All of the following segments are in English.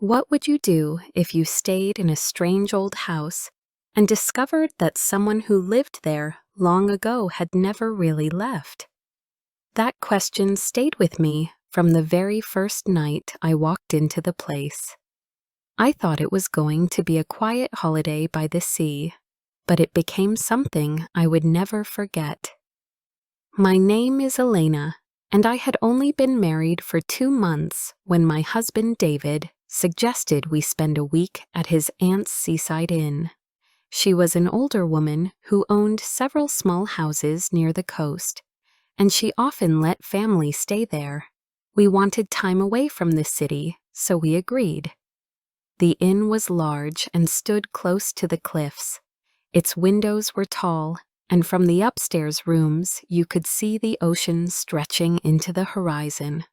What would you do if you stayed in a strange old house and discovered that someone who lived there long ago had never really left? That question stayed with me from the very first night I walked into the place. I thought it was going to be a quiet holiday by the sea, but it became something I would never forget. My name is Elena, and I had only been married for 2 months when my husband David suggested we spend a week at his aunt's seaside inn. She was an older woman who owned several small houses near the coast, and she often let family stay there. We wanted time away from the city, so we agreed. The inn was large and stood close to the cliffs. Its windows were tall, and from the upstairs rooms you could see the ocean stretching into the horizon.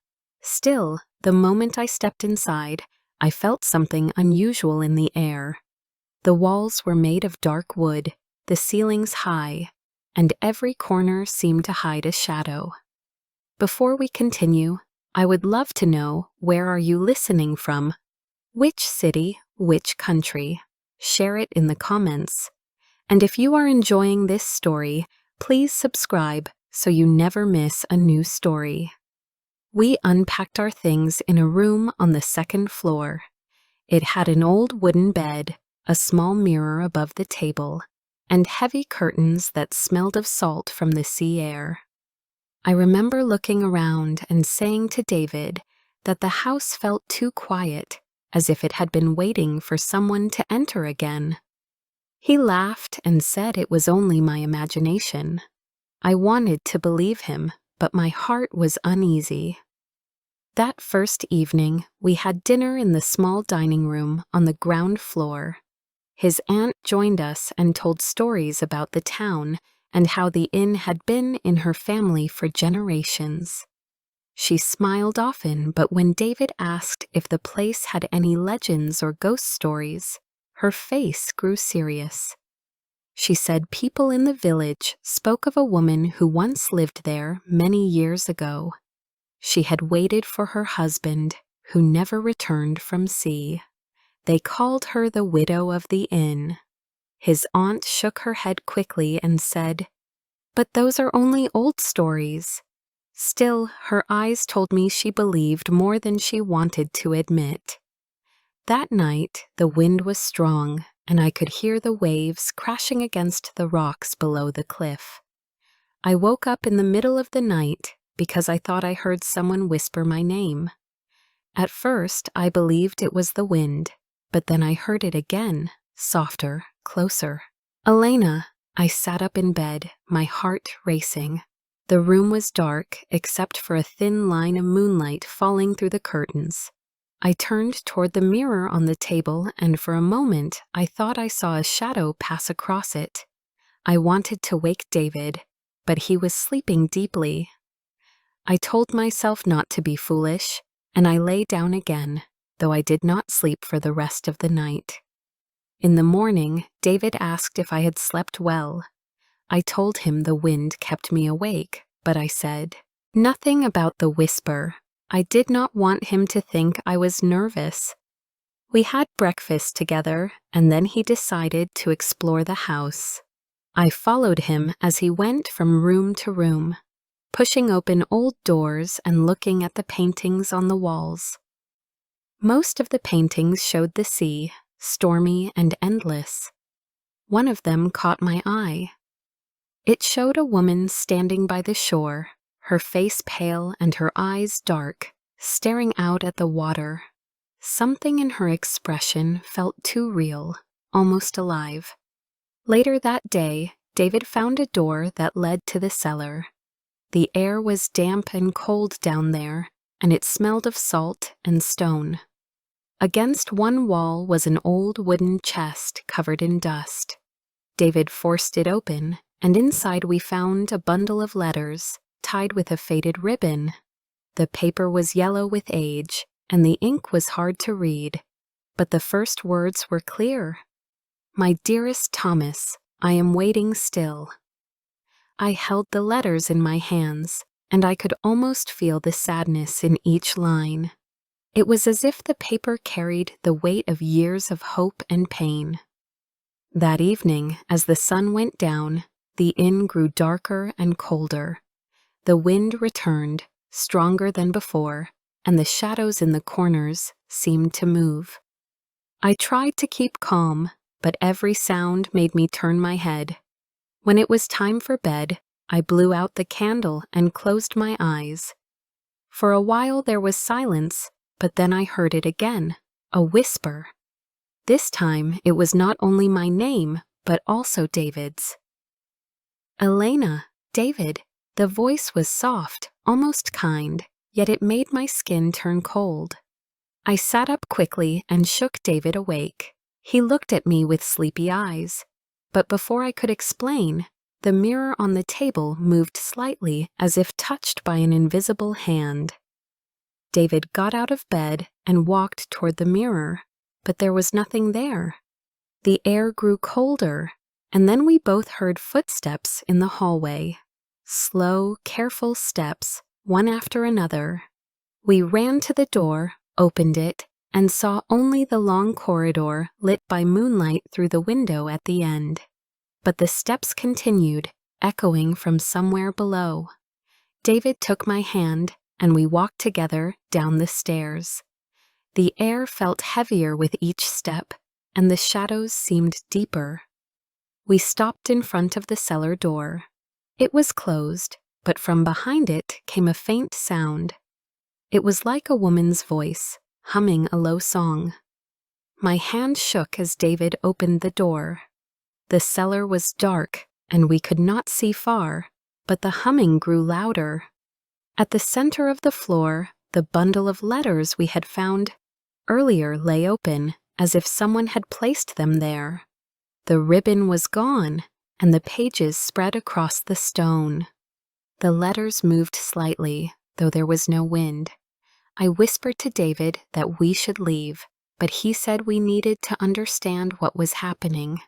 Still, the moment I stepped inside, I felt something unusual in the air. The walls were made of dark wood, the ceilings high, and every corner seemed to hide a shadow. Before we continue, I would love to know, where are you listening from? Which city, which country? Share it in the comments. And if you are enjoying this story, please subscribe so you never miss a new story. We unpacked our things in a room on the second floor. It had an old wooden bed, a small mirror above the table, and heavy curtains that smelled of salt from the sea air. I remember looking around and saying to David that the house felt too quiet, as if it had been waiting for someone to enter again. He laughed and said it was only my imagination. I wanted to believe him, but my heart was uneasy. That first evening, we had dinner in the small dining room on the ground floor. His aunt joined us and told stories about the town and how the inn had been in her family for generations. She smiled often, but when David asked if the place had any legends or ghost stories, her face grew serious. She said people in the village spoke of a woman who once lived there many years ago. She had waited for her husband, who never returned from sea. They called her the widow of the inn. His aunt shook her head quickly and said, "But those are only old stories." Still, her eyes told me she believed more than she wanted to admit. That night, the wind was strong, and I could hear the waves crashing against the rocks below the cliff. I woke up in the middle of the night because I thought I heard someone whisper my name. At first, I believed it was the wind, but then I heard it again, softer, closer. "Elena," I sat up in bed, my heart racing. The room was dark, except for a thin line of moonlight falling through the curtains. I turned toward the mirror on the table, and for a moment I thought I saw a shadow pass across it. I wanted to wake David, but he was sleeping deeply. I told myself not to be foolish, and I lay down again, though I did not sleep for the rest of the night. In the morning, David asked if I had slept well. I told him the wind kept me awake, but I said nothing about the whisper. I did not want him to think I was nervous. We had breakfast together, and then he decided to explore the house. I followed him as he went from room to room, pushing open old doors and looking at the paintings on the walls. Most of the paintings showed the sea, stormy and endless. One of them caught my eye. It showed a woman standing by the shore, her face pale and her eyes dark, staring out at the water. Something in her expression felt too real, almost alive. Later that day, David found a door that led to the cellar. The air was damp and cold down there, and it smelled of salt and stone. Against one wall was an old wooden chest covered in dust. David forced it open, and inside we found a bundle of letters, tied with a faded ribbon. The paper was yellow with age, and the ink was hard to read, but the first words were clear. "My dearest Thomas, I am waiting still." I held the letters in my hands, and I could almost feel the sadness in each line. It was as if the paper carried the weight of years of hope and pain. That evening, as the sun went down, the inn grew darker and colder. The wind returned, stronger than before, and the shadows in the corners seemed to move. I tried to keep calm, but every sound made me turn my head. When it was time for bed, I blew out the candle and closed my eyes. For a while there was silence, but then I heard it again, a whisper. This time it was not only my name, but also David's. "Elena, David." The voice was soft, almost kind, yet it made my skin turn cold. I sat up quickly and shook David awake. He looked at me with sleepy eyes. But before I could explain, the mirror on the table moved slightly as if touched by an invisible hand. David got out of bed and walked toward the mirror, but there was nothing there. The air grew colder, and then we both heard footsteps in the hallway. Slow, careful steps, one after another. We ran to the door, opened it, and saw only the long corridor lit by moonlight through the window at the end. But the steps continued, echoing from somewhere below. David took my hand, and we walked together down the stairs. The air felt heavier with each step, and the shadows seemed deeper. We stopped in front of the cellar door. It was closed, but from behind it came a faint sound. It was like a woman's voice, humming a low song. My hand shook as David opened the door. The cellar was dark, and we could not see far, but the humming grew louder. At the center of the floor, the bundle of letters we had found earlier lay open, as if someone had placed them there. The ribbon was gone, and the pages spread across the stone. The letters moved slightly, though there was no wind. I whispered to David that we should leave, but he said we needed to understand what was happening.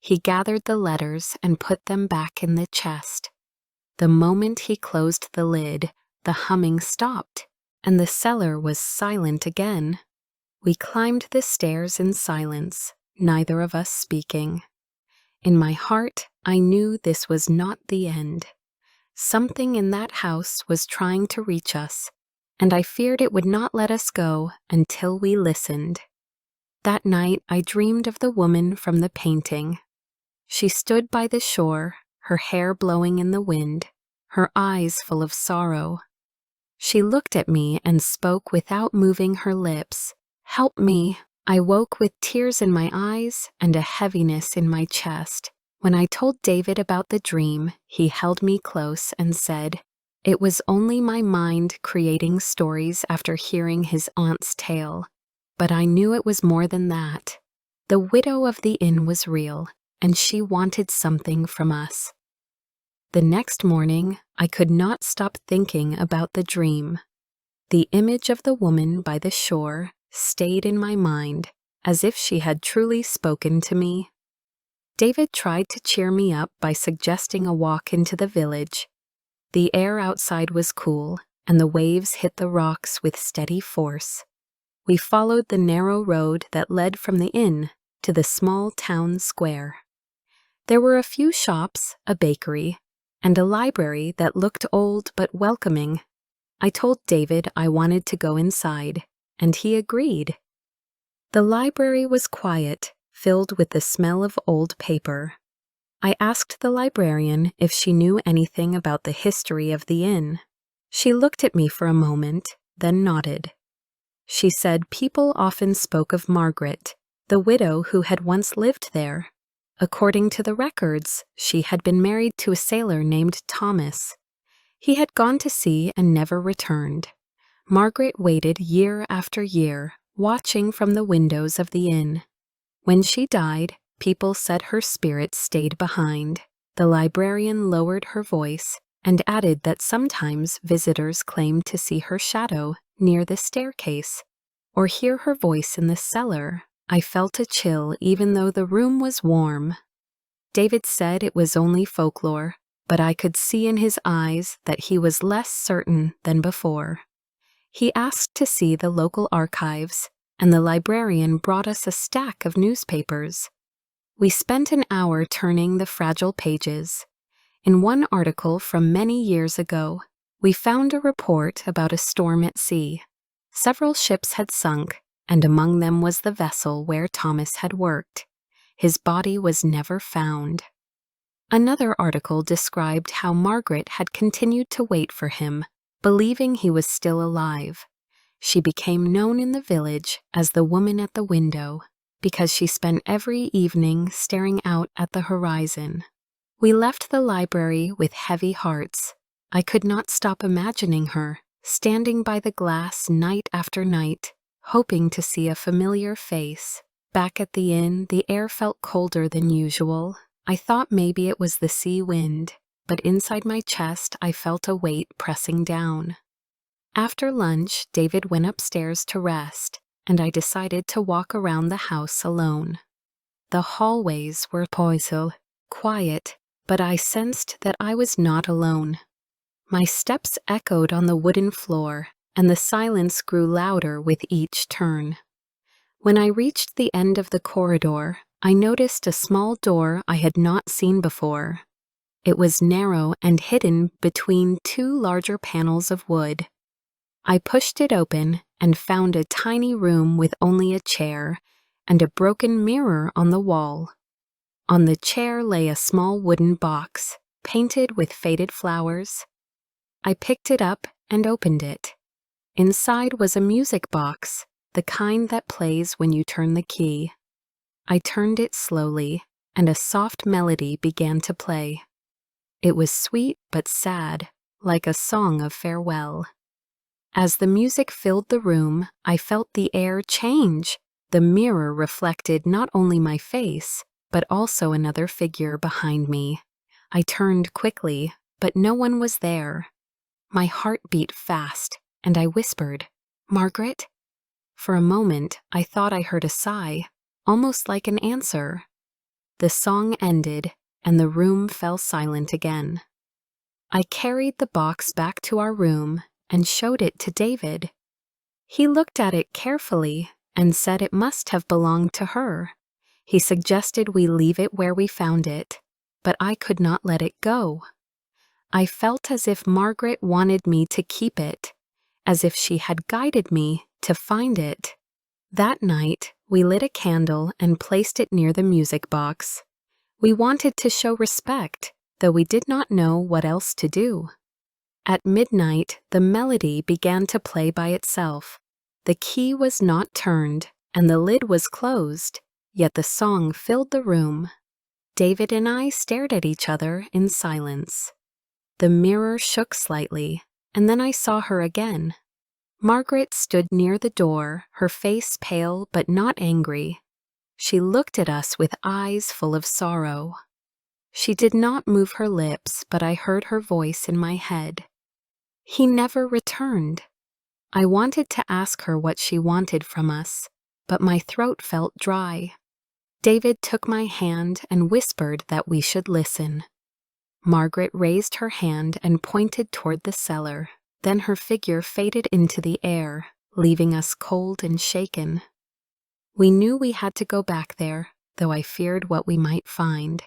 He gathered the letters and put them back in the chest. The moment he closed the lid, the humming stopped, and the cellar was silent again. We climbed the stairs in silence, neither of us speaking. In my heart, I knew this was not the end. Something in that house was trying to reach us, and I feared it would not let us go until we listened. That night, I dreamed of the woman from the painting. She stood by the shore, her hair blowing in the wind, her eyes full of sorrow. She looked at me and spoke without moving her lips. "Help me." I woke with tears in my eyes and a heaviness in my chest. When I told David about the dream, he held me close and said, "It was only my mind creating stories after hearing his aunt's tale. But I knew it was more than that. The widow of the inn was real, and she wanted something from us." The next morning, I could not stop thinking about the dream. The image of the woman by the shore stayed in my mind, as if she had truly spoken to me. David tried to cheer me up by suggesting a walk into the village. The air outside was cool, and the waves hit the rocks with steady force. We followed the narrow road that led from the inn to the small town square. There were a few shops, a bakery, and a library that looked old but welcoming. I told David I wanted to go inside, and he agreed. The library was quiet, filled with the smell of old paper. I asked the librarian if she knew anything about the history of the inn. She looked at me for a moment, then nodded. She said people often spoke of Margaret, the widow who had once lived there. According to the records, she had been married to a sailor named Thomas. He had gone to sea and never returned. Margaret waited year after year, watching from the windows of the inn. When she died, people said her spirit stayed behind. The librarian lowered her voice and added that sometimes visitors claimed to see her shadow near the staircase or hear her voice in the cellar. I felt a chill even though the room was warm. David said it was only folklore, but I could see in his eyes that he was less certain than before. He asked to see the local archives, and the librarian brought us a stack of newspapers. We spent an hour turning the fragile pages. In one article from many years ago, we found a report about a storm at sea. Several ships had sunk, and among them was the vessel where Thomas had worked. His body was never found. Another article described how Margaret had continued to wait for him, believing he was still alive. She became known in the village as the woman at the window because she spent every evening staring out at the horizon. We left the library with heavy hearts. I could not stop imagining her, standing by the glass night after night, hoping to see a familiar face. Back at the inn, the air felt colder than usual. I thought maybe it was the sea wind, but inside my chest I felt a weight pressing down. After lunch, David went upstairs to rest, and I decided to walk around the house alone. The hallways were peaceful, quiet, but I sensed that I was not alone. My steps echoed on the wooden floor, and the silence grew louder with each turn. When I reached the end of the corridor, I noticed a small door I had not seen before. It was narrow and hidden between two larger panels of wood. I pushed it open and found a tiny room with only a chair and a broken mirror on the wall. On the chair lay a small wooden box, painted with faded flowers. I picked it up and opened it. Inside was a music box, the kind that plays when you turn the key. I turned it slowly, and a soft melody began to play. It was sweet but sad, like a song of farewell. As the music filled the room, I felt the air change. The mirror reflected not only my face, but also another figure behind me. I turned quickly, but no one was there. My heart beat fast, and I whispered, "Margaret?" For a moment, I thought I heard a sigh, almost like an answer. The song ended, and the room fell silent again. I carried the box back to our room and showed it to David. He looked at it carefully and said it must have belonged to her. He suggested we leave it where we found it, but I could not let it go. I felt as if Margaret wanted me to keep it, as if she had guided me to find it. That night, we lit a candle and placed it near the music box. We wanted to show respect, though we did not know what else to do. At midnight, the melody began to play by itself. The key was not turned, and the lid was closed, yet the song filled the room. David and I stared at each other in silence. The mirror shook slightly, and then I saw her again. Margaret stood near the door, her face pale but not angry. She looked at us with eyes full of sorrow. She did not move her lips, but I heard her voice in my head. He never returned. I wanted to ask her what she wanted from us, but my throat felt dry. David took my hand and whispered that we should listen. Margaret raised her hand and pointed toward the cellar. Then her figure faded into the air, leaving us cold and shaken. We knew we had to go back there, though I feared what we might find.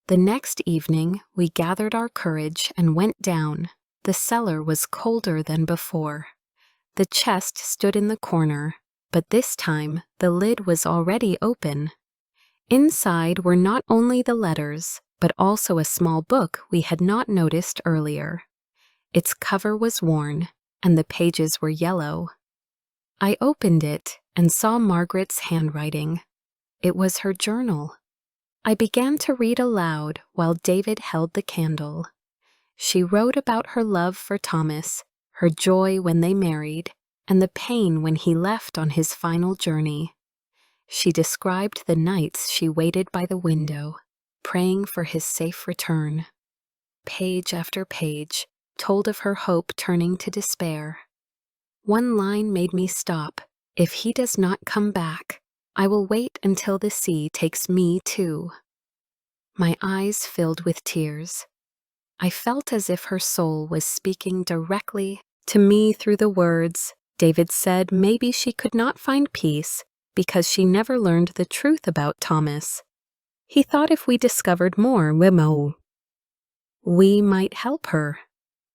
The next evening, we gathered our courage and went down. The cellar was colder than before. The chest stood in the corner, but this time the lid was already open. Inside were not only the letters, but also a small book we had not noticed earlier. Its cover was worn, and the pages were yellow. I opened it and saw Margaret's handwriting. It was her journal. I began to read aloud while David held the candle. She wrote about her love for Thomas, her joy when they married, and the pain when he left on his final journey. She described the nights she waited by the window, praying for his safe return. Page after page told of her hope turning to despair. One line made me stop. "If he does not come back, I will wait until the sea takes me too." My eyes filled with tears. I felt as if her soul was speaking directly to me through the words, David said maybe she could not find peace because she never learned the truth about Thomas. He thought if we discovered more, we might help her.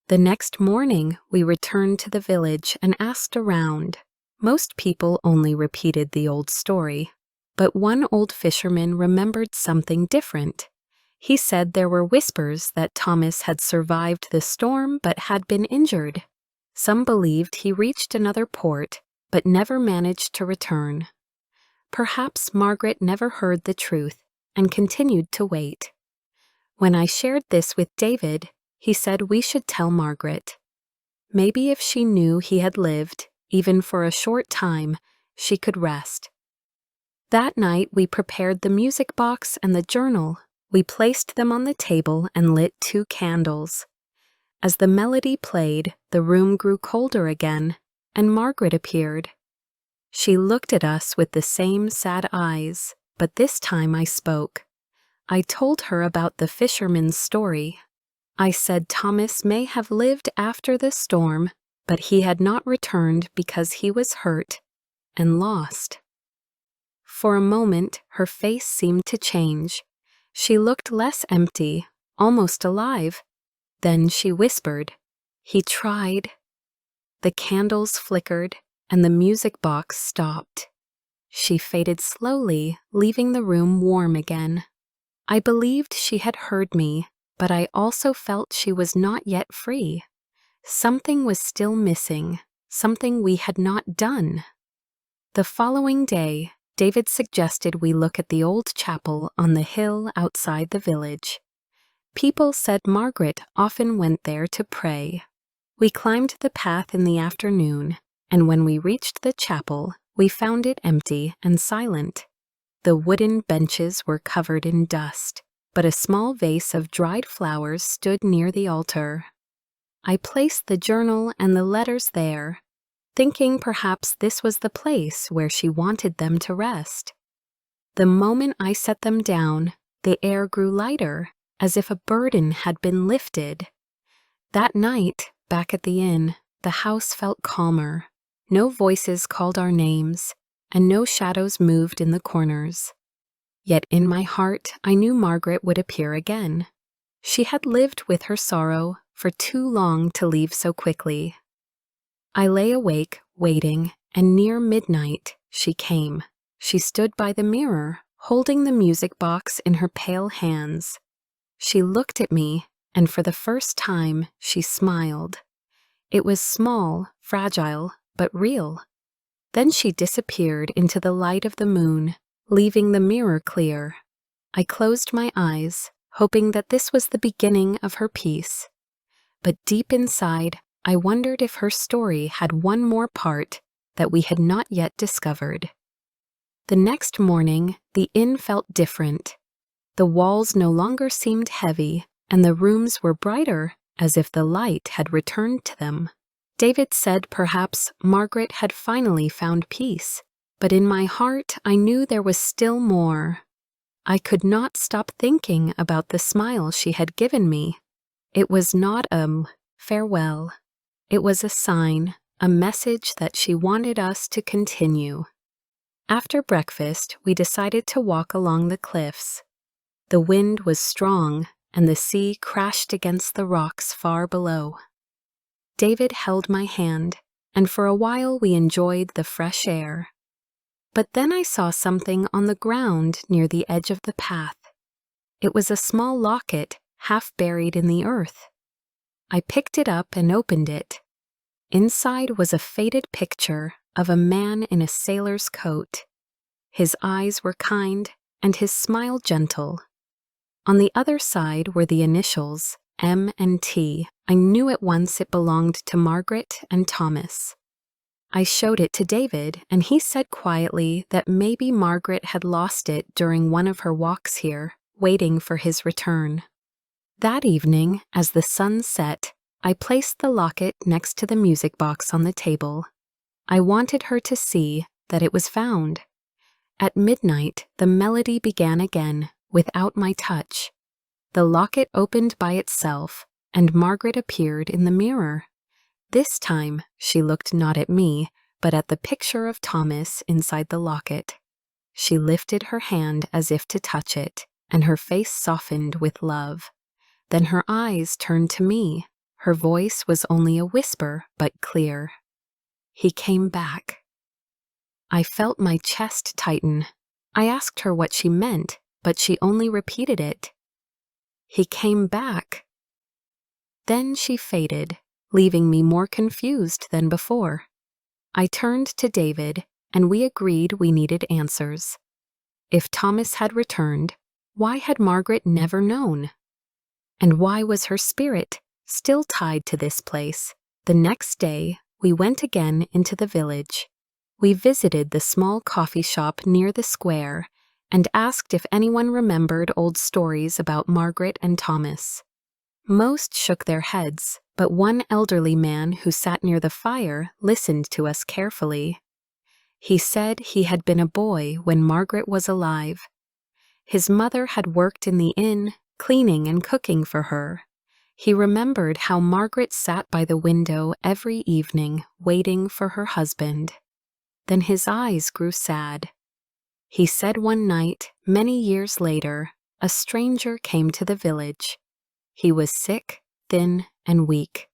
The next morning, we returned to the village and asked around. Most people only repeated the old story, but one old fisherman remembered something different. He said there were whispers that Thomas had survived the storm but had been injured. Some believed he reached another port but never managed to return. Perhaps Margaret never heard the truth and continued to wait. When I shared this with David, he said we should tell Margaret. Maybe if she knew he had lived, even for a short time, she could rest. That night we prepared the music box and the journal. We placed them on the table and lit 2 candles. As the melody played, the room grew colder again, and Margaret appeared. She looked at us with the same sad eyes, but this time I spoke. I told her about the fisherman's story. I said Thomas may have lived after the storm, but he had not returned because he was hurt and lost. For a moment, her face seemed to change. She looked less empty, almost alive. Then she whispered, "He tried." The candles flickered, and the music box stopped. She faded slowly, leaving the room warm again. I believed she had heard me, but I also felt she was not yet free. Something was still missing, something we had not done. The following day, David suggested we look at the old chapel on the hill outside the village. People said Margaret often went there to pray. We climbed the path in the afternoon, and when we reached the chapel, we found it empty and silent. The wooden benches were covered in dust, but a small vase of dried flowers stood near the altar. I placed the journal and the letters there, thinking perhaps this was the place where she wanted them to rest. The moment I set them down, the air grew lighter, as if a burden had been lifted. That night, back at the inn, the house felt calmer. No voices called our names, and no shadows moved in the corners. Yet in my heart, I knew Margaret would appear again. She had lived with her sorrow for too long to leave so quickly. I lay awake, waiting, and near midnight, she came. She stood by the mirror, holding the music box in her pale hands. She looked at me, and for the first time, she smiled. It was small, fragile, but real. Then she disappeared into the light of the moon, leaving the mirror clear. I closed my eyes, hoping that this was the beginning of her peace. But deep inside, I wondered if her story had one more part that we had not yet discovered. The next morning, the inn felt different. The walls no longer seemed heavy, and the rooms were brighter, as if the light had returned to them. David said perhaps Margaret had finally found peace, but in my heart I knew there was still more. I could not stop thinking about the smile she had given me. It was not a farewell. It was a sign, a message that she wanted us to continue. After breakfast, we decided to walk along the cliffs. The wind was strong, and the sea crashed against the rocks far below. David held my hand, and for a while we enjoyed the fresh air. But then I saw something on the ground near the edge of the path. It was a small locket, half buried in the earth. I picked it up and opened it. Inside was a faded picture of a man in a sailor's coat. His eyes were kind, and his smile gentle. On the other side were the initials, M and T. I knew at once it belonged to Margaret and Thomas. I showed it to David, and he said quietly that maybe Margaret had lost it during one of her walks here, waiting for his return. That evening, as the sun set, I placed the locket next to the music box on the table. I wanted her to see that it was found. At midnight, the melody began again, without my touch. The locket opened by itself, and Margaret appeared in the mirror. This time, she looked not at me, but at the picture of Thomas inside the locket. She lifted her hand as if to touch it, and her face softened with love. Then her eyes turned to me. Her voice was only a whisper, but clear. He came back. I felt my chest tighten. I asked her what she meant, but she only repeated it. He came back. Then she faded, leaving me more confused than before. I turned to David, and we agreed we needed answers. If Thomas had returned, why had Margaret never known? And why was her spirit still tied to this place? The next day, we went again into the village. We visited the small coffee shop near the square and asked if anyone remembered old stories about Margaret and Thomas. Most shook their heads, but one elderly man who sat near the fire listened to us carefully. He said he had been a boy when Margaret was alive. His mother had worked in the inn, cleaning and cooking for her. He remembered how Margaret sat by the window every evening, waiting for her husband. Then his eyes grew sad. He said one night, many years later, a stranger came to the village. He was sick, thin, and weak.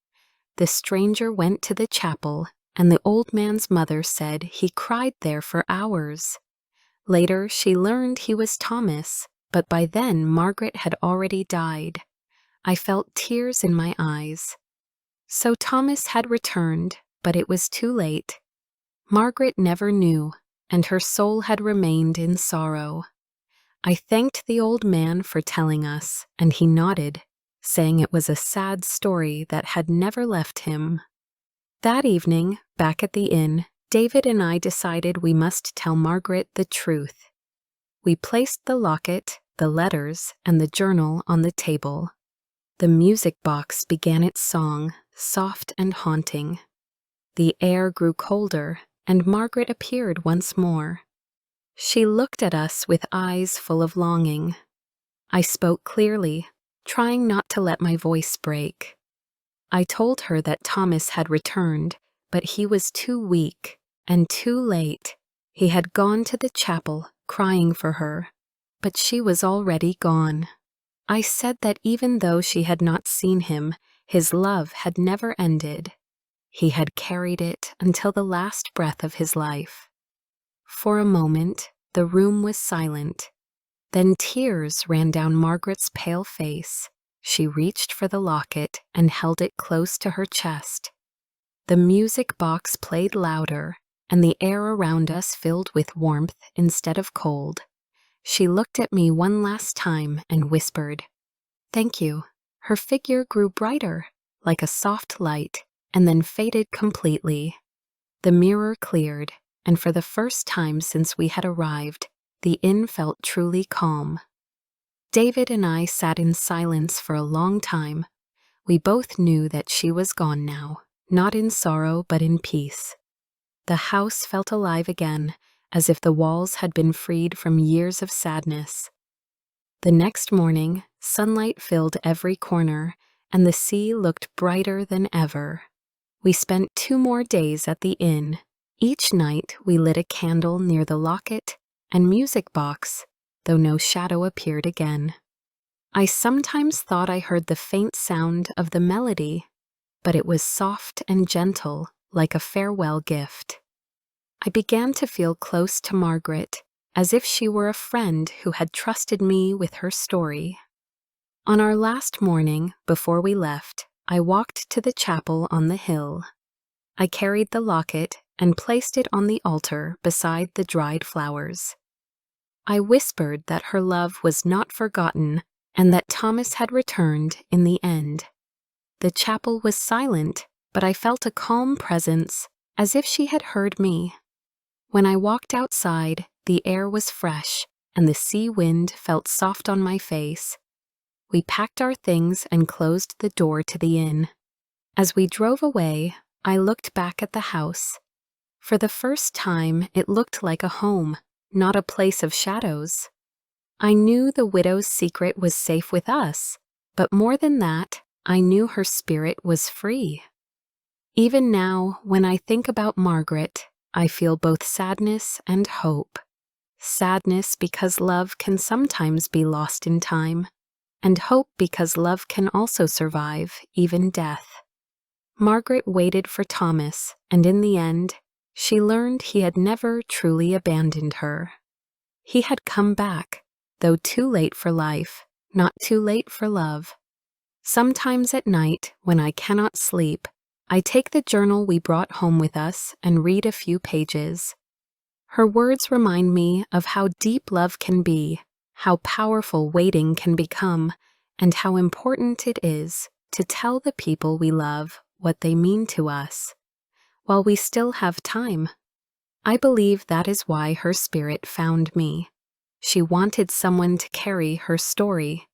The stranger went to the chapel, and the old man's mother said he cried there for hours. Later, she learned he was Thomas, but by then Margaret had already died. I felt tears in my eyes. So Thomas had returned, but it was too late. Margaret never knew, and her soul had remained in sorrow. I thanked the old man for telling us, and he nodded, saying it was a sad story that had never left him. That evening, back at the inn, David and I decided we must tell Margaret the truth. We placed the locket, the letters, and the journal on the table. The music box began its song, soft and haunting. The air grew colder, and Margaret appeared once more. She looked at us with eyes full of longing. I spoke clearly, trying not to let my voice break. I told her that Thomas had returned, but he was too weak and too late. He had gone to the chapel, crying for her, but she was already gone. I said that even though she had not seen him, his love had never ended. He had carried it until the last breath of his life. For a moment, the room was silent. Then tears ran down Margaret's pale face. She reached for the locket and held it close to her chest. The music box played louder, and the air around us filled with warmth instead of cold. She looked at me one last time and whispered, "Thank you." Her figure grew brighter, like a soft light, and then faded completely. The mirror cleared, and for the first time since we had arrived, the inn felt truly calm. David and I sat in silence for a long time. We both knew that she was gone now, not in sorrow but in peace. The house felt alive again, as if the walls had been freed from years of sadness. The next morning, sunlight filled every corner, and the sea looked brighter than ever. We spent 2 more days at the inn. Each night we lit a candle near the locket and music box, though no shadow appeared again. I sometimes thought I heard the faint sound of the melody, but it was soft and gentle, like a farewell gift. I began to feel close to Margaret, as if she were a friend who had trusted me with her story. On our last morning, before we left, I walked to the chapel on the hill. I carried the locket and placed it on the altar beside the dried flowers. I whispered that her love was not forgotten and that Thomas had returned in the end. The chapel was silent, but I felt a calm presence, as if she had heard me. When I walked outside, the air was fresh, and the sea wind felt soft on my face. We packed our things and closed the door to the inn. As we drove away, I looked back at the house. For the first time, it looked like a home, not a place of shadows. I knew the widow's secret was safe with us, but more than that, I knew her spirit was free. Even now, when I think about Margaret, I feel both sadness and hope. Sadness because love can sometimes be lost in time, and hope because love can also survive, even death. Margaret waited for Thomas, and in the end, she learned he had never truly abandoned her. He had come back, though too late for life, not too late for love. Sometimes at night, when I cannot sleep, I take the journal we brought home with us and read a few pages. Her words remind me of how deep love can be, how powerful waiting can become, and how important it is to tell the people we love what they mean to us, while we still have time. I believe that is why her spirit found me. She wanted someone to carry her story,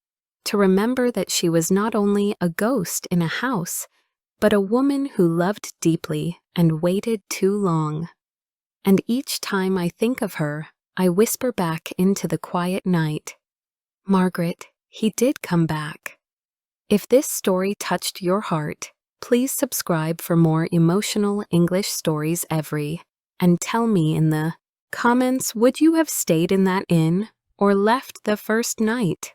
to remember that she was not only a ghost in a house, but a woman who loved deeply and waited too long. And each time I think of her, I whisper back into the quiet night, "Margaret, he did come back." If this story touched your heart, please subscribe for more emotional English stories and tell me in the comments, would you have stayed in that inn or left the first night?